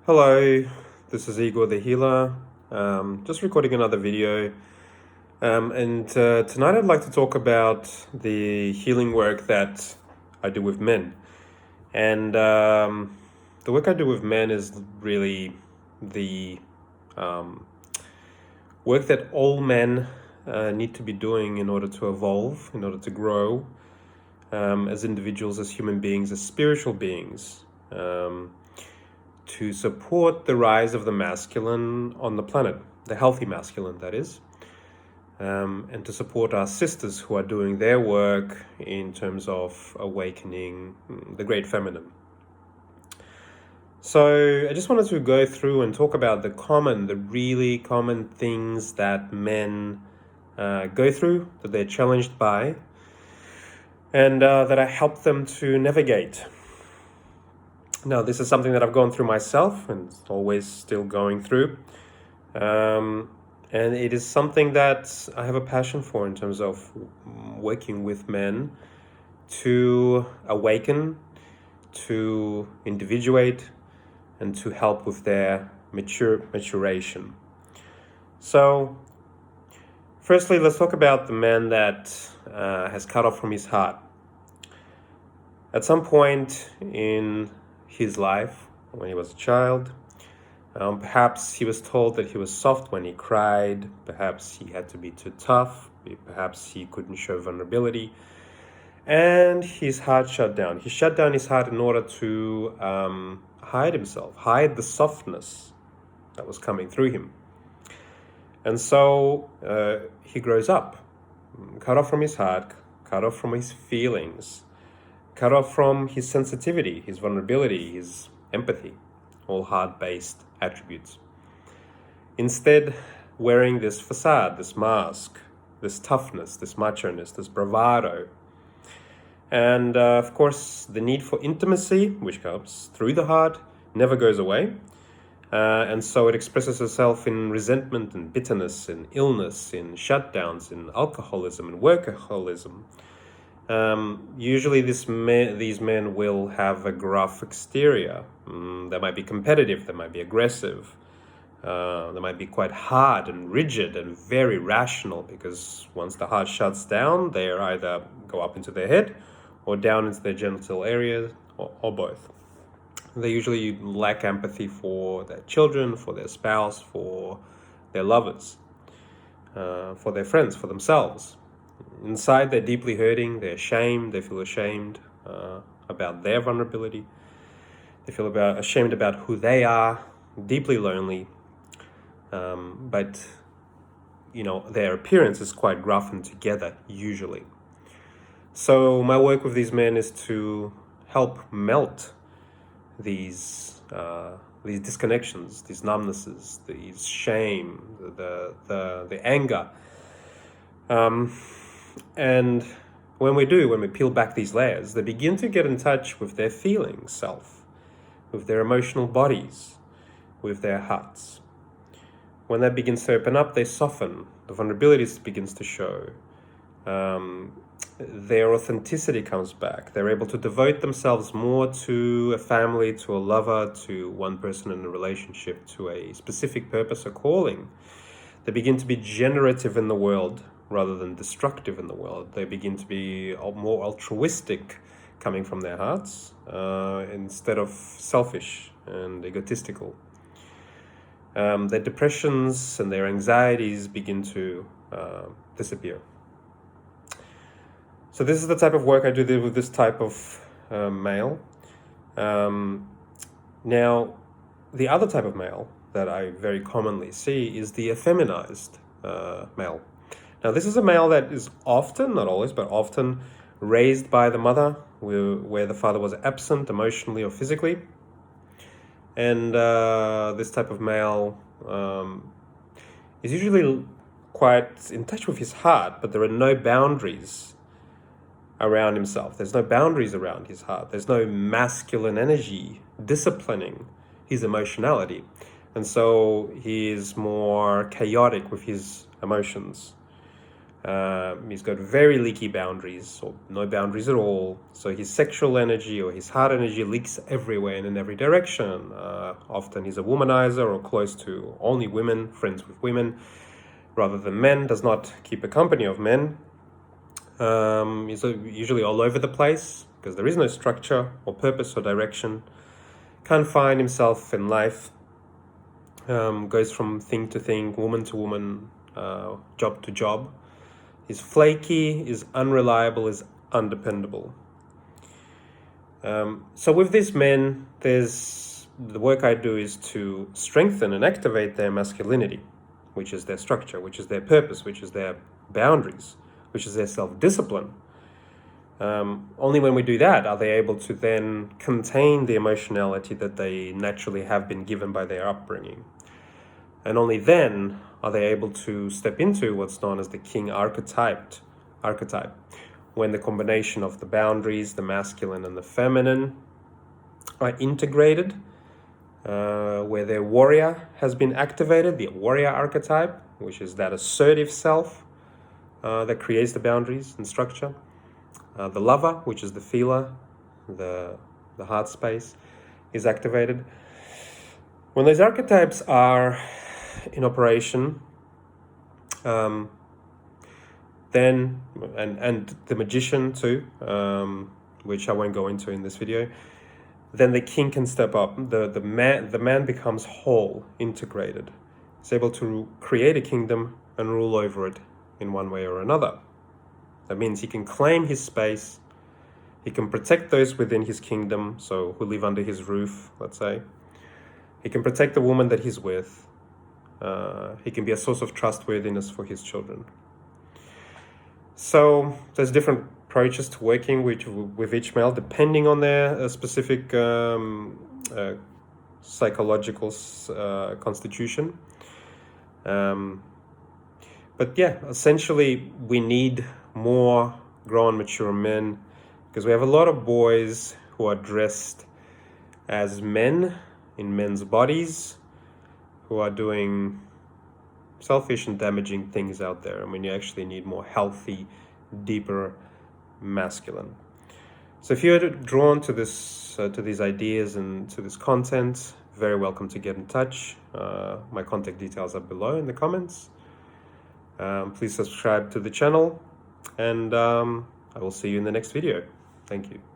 Hello, this is Igor the Healer, just recording another video. Tonight I'd like to talk about the healing work that I do with men. And the work I do with men is really the work that all men need to be doing in order to evolve, in order to grow as individuals, as human beings, as spiritual beings. To support the rise of the masculine on the planet, the healthy masculine, that is, and to support our sisters who are doing their work in terms of awakening the great feminine. So I just wanted to go through and talk about the really common things that men go through, that they're challenged by, and that I help them to navigate. Now, this is something that I've gone through myself and always still going through. And it is something that I have a passion for in terms of working with men to awaken, to individuate, and to help with their maturation. So, firstly, let's talk about the man that has cut off from his heart. At some point in his life, when he was a child, perhaps he was told that he was soft when he cried, perhaps he had to be too tough, perhaps he couldn't show vulnerability, and his heart shut down. He shut down his heart in order to hide himself, hide the softness that was coming through him. And so he grows up, cut off from his heart, cut off from his feelings, cut off from his sensitivity, his vulnerability, his empathy, all heart-based attributes. Instead, wearing this facade, this mask, this toughness, this macho-ness, this bravado. And of course, the need for intimacy, which comes through the heart, never goes away. And so it expresses itself in resentment and bitterness, in illness, in shutdowns, in alcoholism, and workaholism. Usually these men will have a gruff exterior. They might be competitive, they might be aggressive, they might be quite hard and rigid and very rational, because once the heart shuts down, they either go up into their head or down into their genital areas, or both. They usually lack empathy for their children, for their spouse, for their lovers, for their friends, for themselves. Inside, they're deeply hurting, they're ashamed, they feel ashamed about their vulnerability. They feel ashamed about who they are, deeply lonely. But, their appearance is quite gruff and together, usually. So my work with these men is to help melt these disconnections, these numbnesses, these shame, the anger. And when we peel back these layers, they begin to get in touch with their feeling self, with their emotional bodies, with their hearts. When that begins to open up, they soften. The vulnerability begins to show. Their authenticity comes back. They're able to devote themselves more to a family, to a lover, to one person in a relationship, to a specific purpose or calling. They begin to be generative in the world rather than destructive in the world. They begin to be more altruistic coming from their hearts instead of selfish and egotistical. Their depressions and their anxieties begin to disappear. So this is the type of work I do with this type of male. Now, the other type of male that I very commonly see is the effeminized male. Now, this is a male that is often, not always, but often raised by the mother, where the father was absent emotionally or physically. And this type of male is usually quite in touch with his heart, but there are no boundaries around himself. There's no boundaries around his heart. There's no masculine energy disciplining his emotionality. And so he is more chaotic with his emotions. He's got very leaky boundaries, or no boundaries at all. So his sexual energy or his heart energy leaks everywhere and in every direction. Often he's a womanizer or close to only women, friends with women, rather than men, does not keep a company of men. He's usually all over the place because there is no structure or purpose or direction. Can't find himself in life. Goes from thing to thing, woman to woman, job to job. Is flaky, is unreliable, is undependable. So with these men, the work I do is to strengthen and activate their masculinity, which is their structure, which is their purpose, which is their boundaries, which is their self-discipline. Only when we do that are they able to then contain the emotionality that they naturally have been given by their upbringing. And only then are they able to step into what's known as the king archetype, when the combination of the boundaries, the masculine and the feminine, are integrated, where their warrior has been activated, the warrior archetype, which is that assertive self that creates the boundaries and structure. The lover, which is the feeler, the heart space, is activated. When those archetypes are in operation, then and the magician too, which I won't go into in this video, then the king can step up. The man becomes whole, integrated. He's able to create a kingdom and rule over it in one way or another. That means he can claim his space. He can protect those within his kingdom, so who live under his roof, let's say. He can protect the woman that he's with. He can be a source of trustworthiness for his children. So there's different approaches to working with each male, depending on their specific psychological constitution. But yeah, essentially we need more grown, mature men, because we have a lot of boys who are dressed as men in men's bodies, who are doing selfish and damaging things out there. I mean, you actually need more healthy, deeper masculine. So if you're drawn to this, to these ideas and to this content, very welcome to get in touch. My contact details are below in the comments. Please subscribe to the channel, and I will see you in the next video. Thank you.